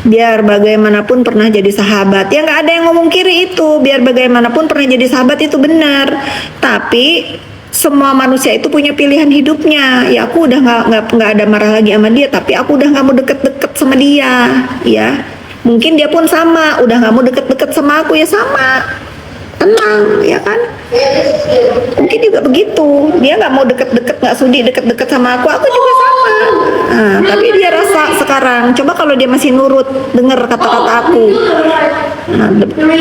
Biar bagaimanapun pernah jadi sahabat. Ya nggak ada yang ngomong kiri itu. Biar bagaimanapun pernah jadi sahabat itu benar. Tapi semua manusia itu punya pilihan hidupnya. Ya aku udah nggak ada marah lagi sama dia. Tapi aku udah nggak mau deket-deket sama dia. Ya mungkin dia pun sama. Udah nggak mau deket-deket sama aku ya sama. Tenang ya kan. Mungkin juga begitu. Dia nggak mau deket-deket, nggak sudi deket-deket sama aku juga sama. Nah, tapi dia rasa sekarang, coba kalau dia masih nurut denger kata-kata aku. Nah,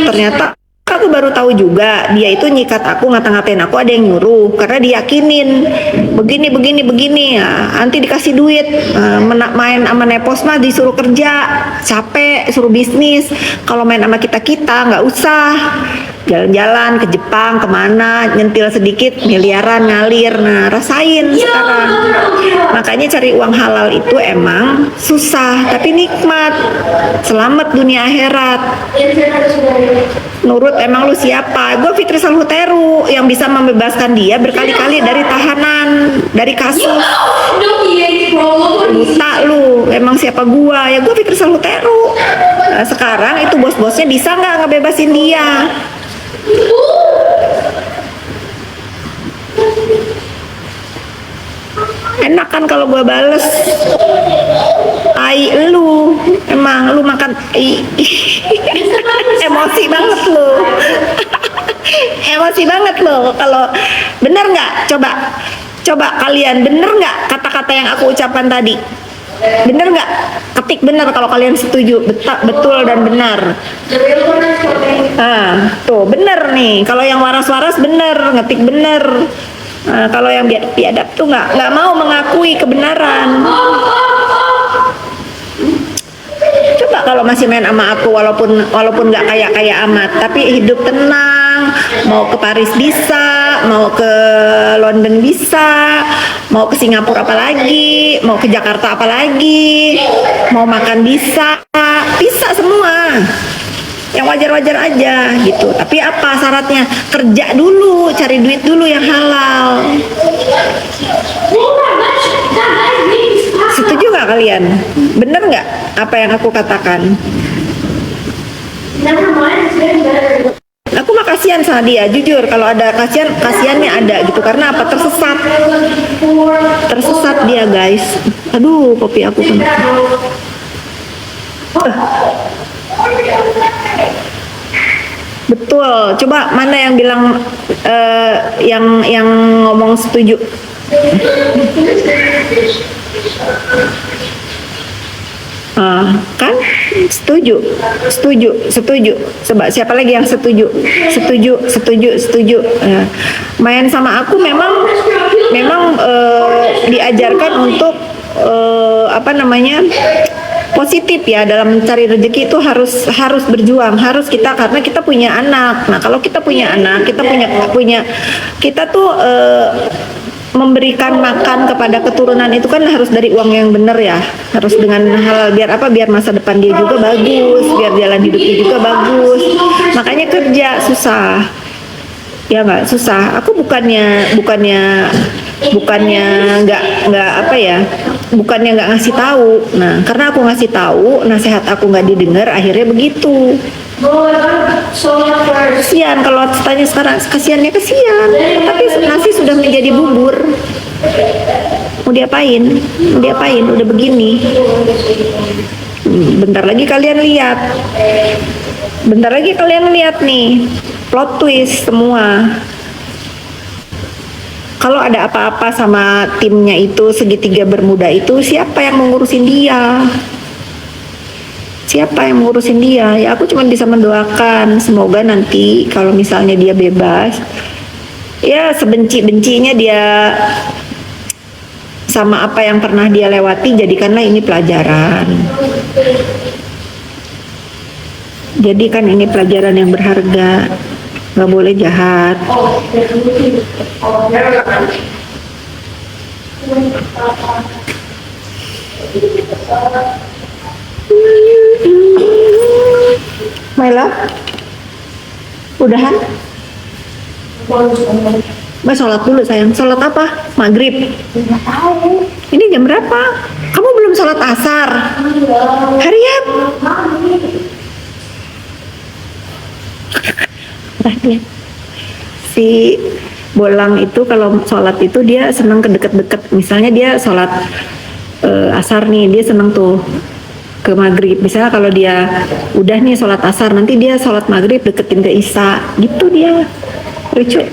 ternyata aku baru tahu juga dia itu nyikat aku, ngata-ngatain aku, ada yang nyuruh karena diyakinin begini ya, nanti dikasih duit, main sama nepos mah disuruh kerja capek, suruh bisnis. Kalau main sama kita nggak usah jalan-jalan ke Jepang kemana, nyentil sedikit miliaran ngalir. Nah rasain sekarang. Makanya cari uang halal itu emang susah tapi nikmat, selamat dunia akhirat. Nurut emang lu siapa? Gue Fitri Salhuteru yang bisa membebaskan dia berkali-kali dari tahanan, dari kasus. Buta lu, emang siapa gua? Ya gue Fitri Salhuteru. Nah, sekarang itu bos-bosnya bisa nggak ngebebasin dia? Enak kan kalau gue bales ai lu, emang lu makan emosi banget lu. Emosi banget lo. Kalau bener nggak, coba kalian bener nggak kata-kata yang aku ucapkan tadi? Bener nggak? Ketik bener kalau kalian setuju, betul dan benar. Tuh bener nih. Kalau yang waras-waras bener, ngetik bener. Kalau yang biadab tuh nggak mau mengakui kebenaran. Coba kalau masih main sama aku, walaupun nggak kaya amat, tapi hidup tenang, mau ke Paris bisa, mau ke London bisa, mau ke Singapura apalagi, mau ke Jakarta apalagi, mau makan bisa semua. Yang wajar-wajar aja gitu. Tapi apa syaratnya? Kerja dulu, cari duit dulu yang halal. Setuju nggak kalian? Bener nggak apa yang aku katakan? Aku mah kasihan sama dia, jujur. Kalau ada kasihannya ada gitu. Karena apa? Tersesat dia guys. Aduh, kopi aku kena. Betul. Coba mana yang bilang yang ngomong setuju? Kan setuju. Coba siapa lagi yang setuju? Main sama aku memang diajarkan untuk positif ya, dalam mencari rezeki itu harus berjuang, karena kita punya anak. Nah kalau kita punya anak, kita tuh memberikan makan kepada keturunan itu kan harus dari uang yang benar ya, harus dengan halal. Biar masa depan dia juga bagus, biar jalan hidupnya juga bagus. Makanya kerja susah ya, nggak susah. Aku bukannya nggak ngasih tahu. Nah karena aku ngasih tahu, nasihat aku nggak didengar, akhirnya begitu. Kasihan kalau tanya sekarang, kasihan, tapi nasi sudah menjadi bubur. Mau diapain, udah begini. Bentar lagi kalian lihat nih plot twist semua. Kalau ada apa-apa sama timnya itu, segitiga bermuda itu, siapa yang mengurusin dia? Ya aku cuma bisa mendoakan semoga nanti kalau misalnya dia bebas, ya sebenci-bencinya dia sama apa yang pernah dia lewati, jadikanlah ini pelajaran. Jadikan ini pelajaran yang berharga. Nggak boleh jahat. My love, udahan? Mbak sholat dulu sayang. Sholat apa? Maghrib? Nggak tahu. Ini jam berapa? Kamu belum sholat asar? Hurry up. Si Bolang itu kalau sholat itu dia senang ke deket-deket, misalnya dia sholat asar nih, dia senang tuh ke maghrib. Misalnya kalau dia udah nih sholat asar, nanti dia sholat maghrib deketin ke isya, gitu dia. Lucu.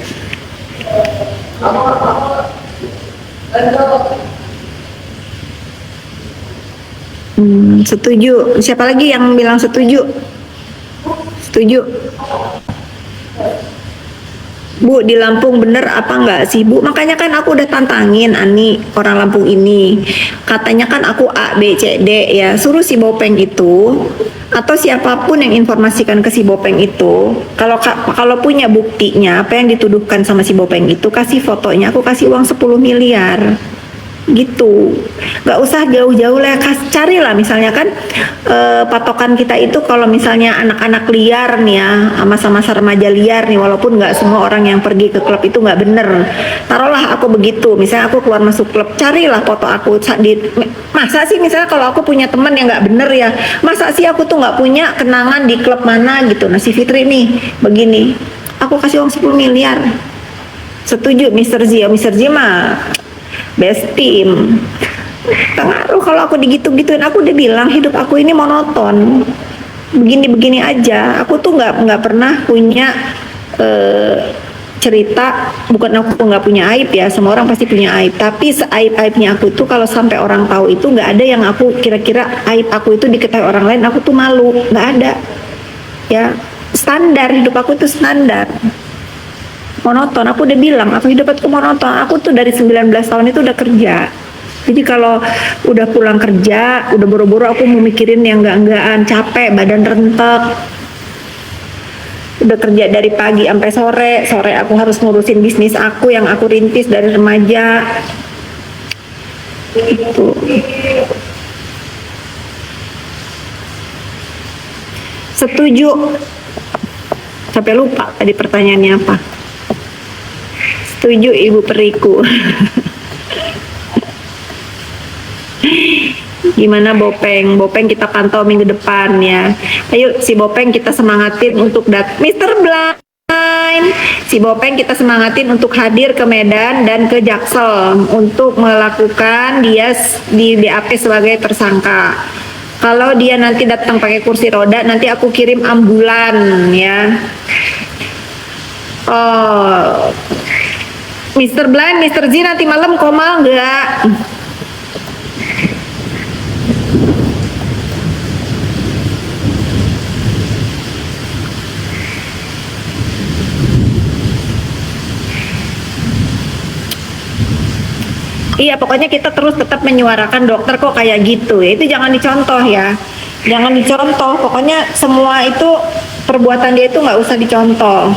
Setuju. Siapa lagi yang bilang setuju? Setuju. Bu, di Lampung bener apa enggak sih Bu? Makanya kan aku udah tantangin Ani, orang Lampung ini. Katanya kan aku A, B, C, D ya. Suruh si Bopeng itu atau siapapun yang informasikan ke si Bopeng itu, kalau punya buktinya apa yang dituduhkan sama si Bopeng itu, kasih fotonya, aku kasih uang 10 miliar. Gitu, nggak usah jauh-jauh lah, carilah misalnya kan patokan kita itu kalau misalnya anak-anak liar nih ya, masa-masa remaja liar nih, walaupun nggak semua orang yang pergi ke klub itu nggak bener, taruhlah aku begitu, misalnya aku keluar masuk klub, carilah foto aku masa sih misalnya kalau aku punya teman yang nggak bener ya, masa sih aku tuh nggak punya kenangan di klub mana gitu. Nah si Fitri nih begini, aku kasih uang 10 miliar. Setuju Mr. Z? Mr. Z mah best team. Pengaruh kalau aku digitu-gituin. Aku udah bilang hidup aku ini monoton, begini-begini aja. Aku tuh nggak pernah punya cerita, bukan aku nggak punya aib ya, semua orang pasti punya aib, tapi seaib-aibnya aku tuh kalau sampai orang tahu itu nggak ada yang aku kira-kira aib aku itu diketahui orang lain aku tuh malu, nggak ada ya. Standar hidup aku tuh standar monoton. Aku udah bilang aku hidup aku monoton. Aku tuh dari 19 tahun itu udah kerja, jadi kalau udah pulang kerja udah boro-boro aku mau mikirin yang enggak-enggaan, capek, badan rentek. Udah kerja dari pagi sampai sore aku harus ngurusin bisnis aku yang aku rintis dari remaja itu. Setuju. Sampai lupa tadi pertanyaannya apa. Setuju Ibu Periku. Gimana Bopeng? Bopeng kita pantau minggu depan ya. Ayo si Bopeng kita semangatin untuk Mr. Blind. Si Bopeng kita semangatin untuk hadir ke Medan dan ke Jaksel untuk melakukan dia di BAP sebagai tersangka. Kalau dia nanti datang pakai kursi roda, nanti aku kirim ambulan ya. Oh, Mr. Blind, Mr. Z nanti malam koma enggak? Iya, pokoknya kita terus tetap menyuarakan dokter kok kayak gitu ya. Itu jangan dicontoh ya. Jangan dicontoh. Pokoknya semua itu perbuatan dia itu nggak usah dicontoh.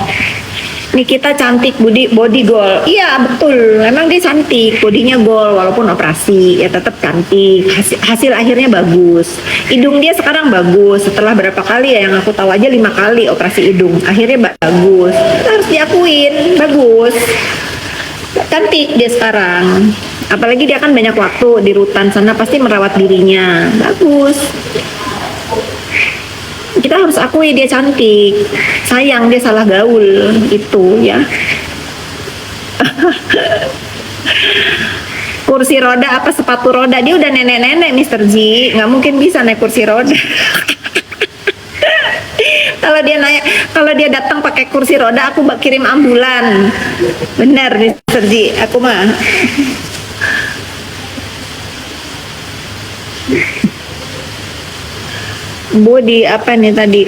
Nikita cantik, body goal. Iya betul, memang dia cantik, bodinya goal walaupun operasi ya tetap cantik. Hasil akhirnya bagus. Hidung dia sekarang bagus. Setelah berapa kali ya, yang aku tahu aja 5 kali operasi hidung. Akhirnya bagus. Harus diakuin, bagus. Cantik dia sekarang. Apalagi dia kan banyak waktu di rutan sana, pasti merawat dirinya. Bagus. Kita harus akui dia cantik. Sayang dia salah gaul itu ya. Kursi roda apa sepatu roda? Dia udah nenek-nenek Mr. Z, nggak mungkin bisa naik kursi roda. Kalau dia datang pakai kursi roda, aku kirim ambulan. Benar Mr. Z, aku mah. Bu di apa nih tadi?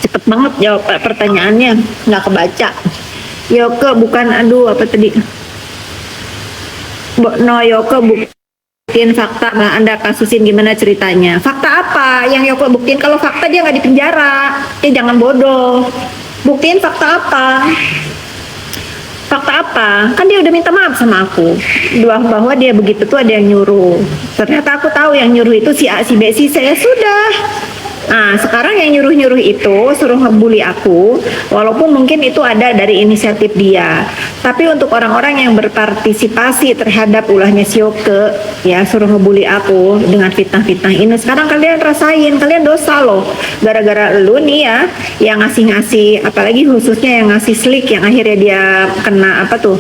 Cepet banget jawab pertanyaannya, nggak kebaca. Yoke bukan, aduh apa tadi? No Yoke buktiin fakta, nah Anda kasusin gimana ceritanya? Fakta apa yang Yoke buktiin? Kalau fakta dia nggak di penjara, jangan bodoh. Buktiin fakta apa? Fakta apa? Kan dia udah minta maaf sama aku bahwa dia begitu tuh ada yang nyuruh. Ternyata aku tahu yang nyuruh itu si A, si B, si C. Ya sudah, Nah, sekarang yang nyuruh-nyuruh itu suruh ngebully aku, walaupun mungkin itu ada dari inisiatif dia. Tapi untuk orang-orang yang berpartisipasi terhadap ulahnya si Yoke, ya suruh ngebully aku dengan fitnah-fitnah ini. Sekarang kalian rasain, kalian dosa loh. Gara-gara lu nih ya, yang ngasih-ngasih, apalagi khususnya yang ngasih slick, yang akhirnya dia kena apa tuh,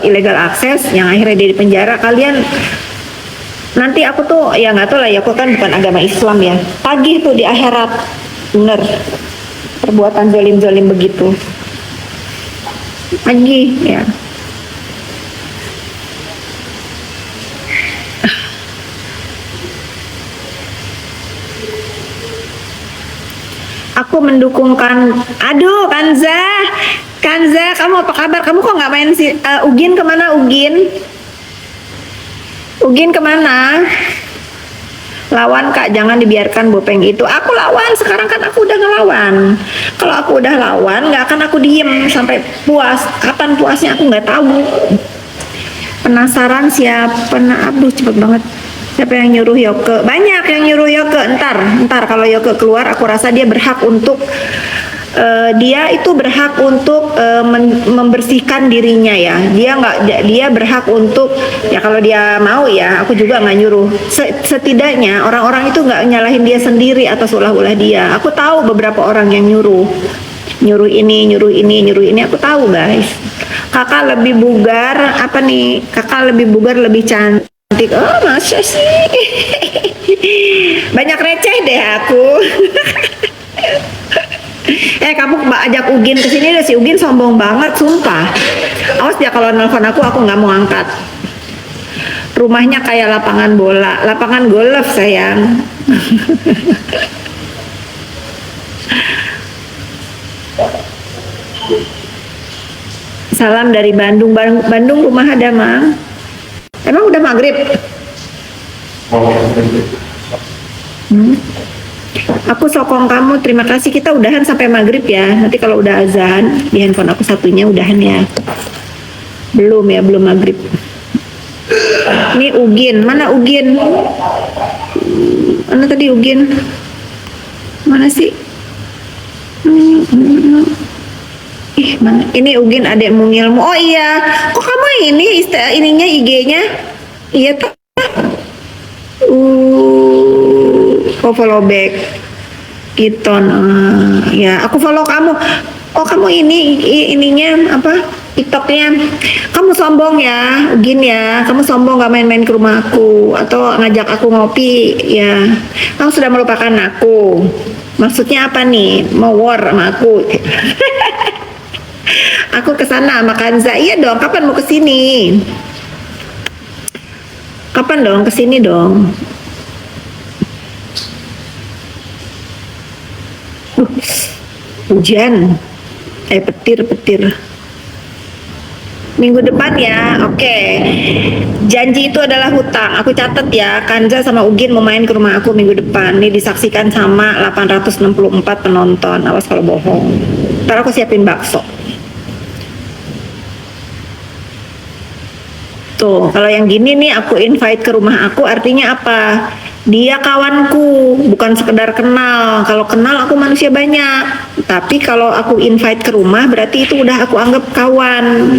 illegal access, yang akhirnya dia di penjara. Kalian nanti aku tuh ya nggak tahu lah ya, aku kan bukan agama Islam ya, tagih tuh di akhirat, bener perbuatan zolim-zolim begitu tagih ya. Aku mendukung kan, aduh Kanza kamu apa kabar, kamu kok nggak main si Ugin kemana Ugin kemana? Lawan Kak, jangan dibiarkan Bopeng itu. Aku lawan, sekarang kan aku udah ngelawan. Kalau aku udah lawan, nggak akan aku diem sampai puas. Kapan puasnya aku nggak tahu. Penasaran siapa? Aduh cepet banget. Siapa yang nyuruh Yoke? Banyak yang nyuruh Yoke. Ntar kalau Yoke keluar, aku rasa dia berhak untuk membersihkan dirinya ya. Dia berhak untuk ya, kalau dia mau ya, aku juga nggak nyuruh. Setidaknya orang-orang itu nggak nyalahin dia sendiri atas ulah-ulah dia. Aku tahu beberapa orang yang nyuruh ini, aku tahu guys. Kakak lebih bugar, apa nih? Kakak lebih bugar, lebih cantik. Oh masa sih? Banyak receh deh aku. Kamu ajak Ugin ke sini deh, si Ugin sombong banget, sumpah. Awas dia kalau nelfon aku nggak mau angkat. Rumahnya kayak lapangan bola, lapangan golf sayang. Salam dari Bandung. Bandung rumah ada Mang. Emang udah maghrib? Aku sokong kamu, terima kasih. Kita udahan sampai maghrib ya. Nanti kalau udah azan di handphone aku satunya udahan ya. Belum maghrib. Ini Ugin, mana Ugin? Mana tadi Ugin? Mana sih? Mana? Ini Ugin adekmu ngilmu. Oh iya, kok kamu ininya IG-nya? Iya tuh. Follow back gitu. Ya aku follow kamu. Oh kamu ininya apa, TikToknya. Kamu sombong ya Ugin ya, kamu sombong gak main-main ke rumahku atau ngajak aku ngopi ya. Kamu sudah melupakan aku. Maksudnya apa nih, mau war sama aku? Aku kesana sama Kanza. Iya dong, kapan mau kesini? Kapan dong kesini dong? Hujan, petir. Minggu depan ya, oke. Janji itu adalah hutang. Aku catat ya, Kanza sama Ugin mau main ke rumah aku minggu depan. Ini disaksikan sama 864 penonton. Awas kalau bohong. Ntar aku siapin bakso. Tuh, kalau yang gini nih aku invite ke rumah aku, artinya apa? Dia kawanku, bukan sekedar kenal. Kalau kenal aku manusia banyak, tapi kalau aku invite ke rumah berarti itu udah aku anggap kawan.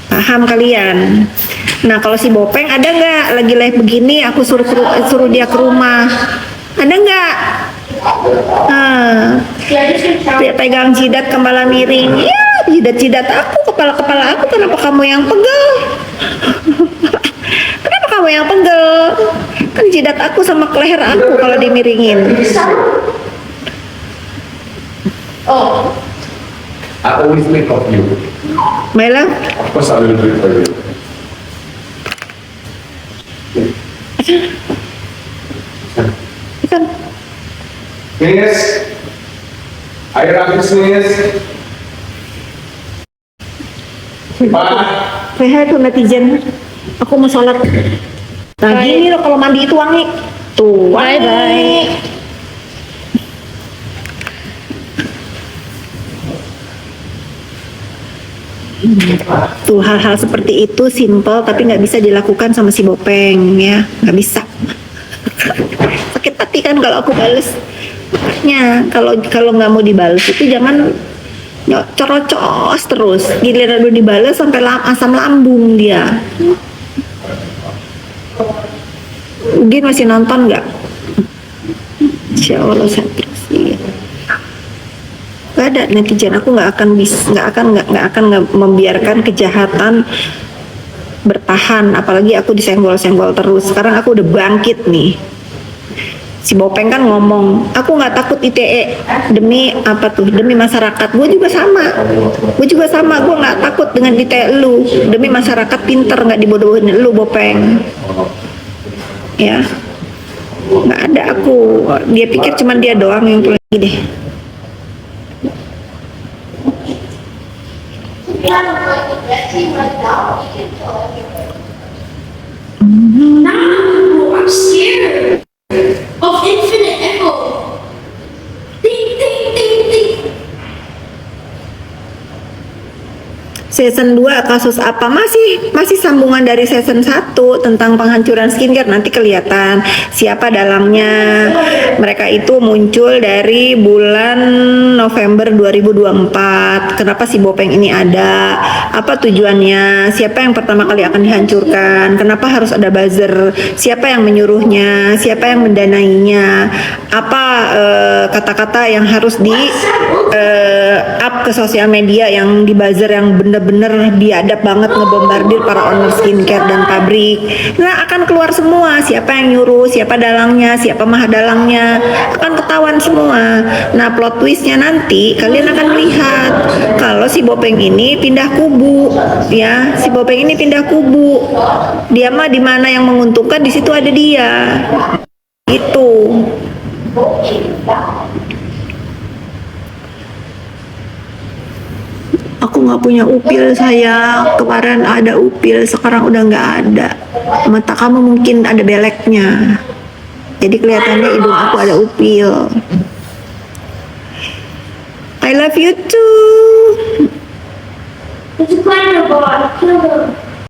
Paham kalian? Nah kalau si Bopeng ada nggak lagi live begini aku suruh dia ke rumah? Ada nggak? Dia pegang jidat kepala miring. Ya jidat aku, kepala aku. Kenapa kamu yang pegel? Kenapa kamu yang pegel? Kan jidat aku sama leher aku kalau dimiringin. Oh, I always think of you. My love? Of course I will do it for you. Ikan. Yes. Ayo rapi yes. Say hi to netizen. Aku mau sholat. Nah gini loh kalau mandi itu wangi. Tuh wangi. Bye. Tuh hal-hal seperti itu simple tapi nggak bisa dilakukan sama si Bopeng ya, nggak bisa. sakit hati kan kalau aku bales. Makanya kalau kalau nggak mau dibales itu jangan corocos terus. Giliran udah dibales sampai asam lambung dia. Mungkin masih nonton nggak? Insya Allah saya terus. Iya. Gak ada netizen, aku nggak akan membiarkan kejahatan bertahan, apalagi aku disenggol-senggol terus. Sekarang aku udah bangkit nih. Si Bopeng kan ngomong, aku nggak takut ITE demi apa tuh, demi masyarakat. Gue juga sama, gue nggak takut dengan ITE lu, demi masyarakat pinter, nggak dibodohin lu Bopeng. Ya, nggak ada aku. Dia pikir cuman dia doang yang punya lagi deh. Now I'm scared of infinite echo. Ding, ding, ding, ding. Season 2 kasus apa? Masih sambungan dari season 1 tentang penghancuran skincare. Nanti kelihatan siapa dalangnya. Mereka itu muncul dari bulan November 2024. Kenapa si Bopeng ini ada? Apa tujuannya? Siapa yang pertama kali akan dihancurkan? Kenapa harus ada buzzer? Siapa yang menyuruhnya? Siapa yang mendanainya? Apa kata-kata yang harus di up ke sosial media yang di buzzer yang bener-bener biadab banget ngebombardir para owner skincare dan pabrik. Nah, akan keluar semua siapa yang nyuruh, siapa dalangnya, siapa mahadalangnya, akan ketahuan semua. Nah, plot twistnya nanti kalian akan melihat kalau si Bopeng ini pindah kubu, ya, si Bopeng ini pindah kubu. Dia mah di mana yang menguntungkan di situ ada dia. Itu. Aku nggak punya upil saya, kemarin ada upil, sekarang udah nggak ada. Mata kamu mungkin ada beleknya, jadi kelihatannya hidung aku ada upil. I love you too. It's a spider bot. Kill them.